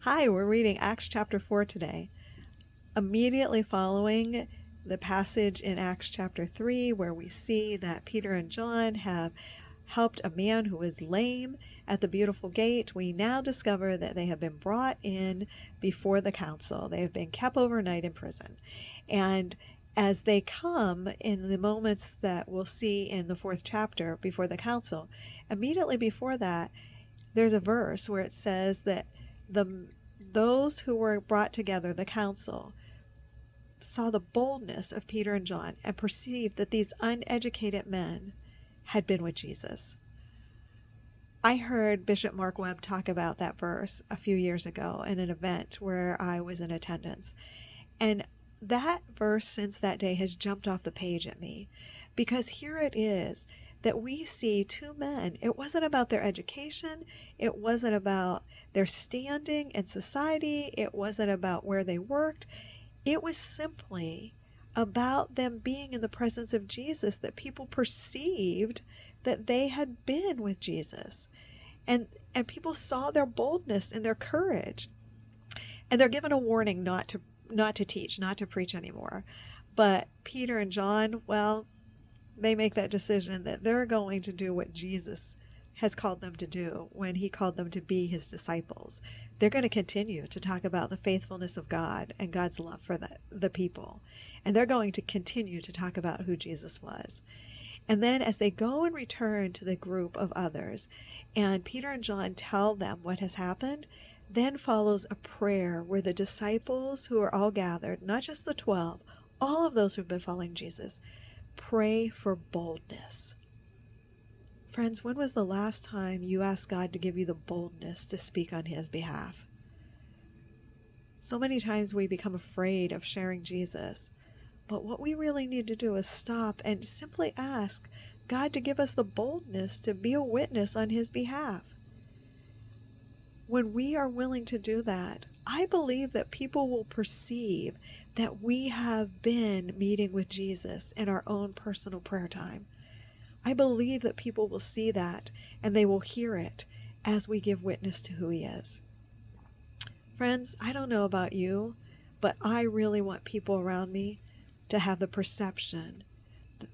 Hi, we're reading Acts chapter 4 today. Immediately following the passage in Acts chapter 3, where we see that Peter and John have helped a man who is lame at the beautiful gate, we now discover that they have been brought in before the council. They have been kept overnight in prison. And as they come in the moments that we'll see in the 4th chapter before the council, immediately before that, there's a verse where it says that those who were brought together, the council, saw the boldness of Peter and John and perceived that these uneducated men had been with Jesus. I heard Bishop Mark Webb talk about that verse a few years ago in an event where I was in attendance. And that verse since that day has jumped off the page at me, because here it is that we see two men. It wasn't about their education. It wasn't about their standing in society. It wasn't about where they worked. It was simply about them being in the presence of Jesus, that people perceived that they had been with Jesus. And people saw their boldness and their courage. And they're given a warning not to teach, not to preach anymore. But Peter and John, well, they make that decision that they're going to do what Jesus has called them to do when he called them to be his disciples. They're going to continue to talk about the faithfulness of God and God's love for the people. And they're going to continue to talk about who Jesus was. And then as they go and return to the group of others, and Peter and John tell them what has happened, then follows a prayer where the disciples who are all gathered, not just the 12, all of those who've been following Jesus, pray for boldness. Friends, when was the last time you asked God to give you the boldness to speak on his behalf? So many times we become afraid of sharing Jesus. But what we really need to do is stop and simply ask God to give us the boldness to be a witness on his behalf. When we are willing to do that, I believe that people will perceive that we have been meeting with Jesus in our own personal prayer time. I believe that people will see that and they will hear it as we give witness to who he is. Friends, I don't know about you, but I really want people around me to have the perception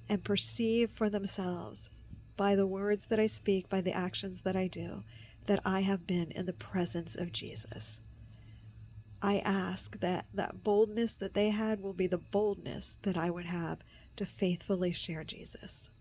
and perceive for themselves, by the words that I speak, by the actions that I do, that I have been in the presence of Jesus. I ask that that boldness that they had will be the boldness that I would have to faithfully share Jesus.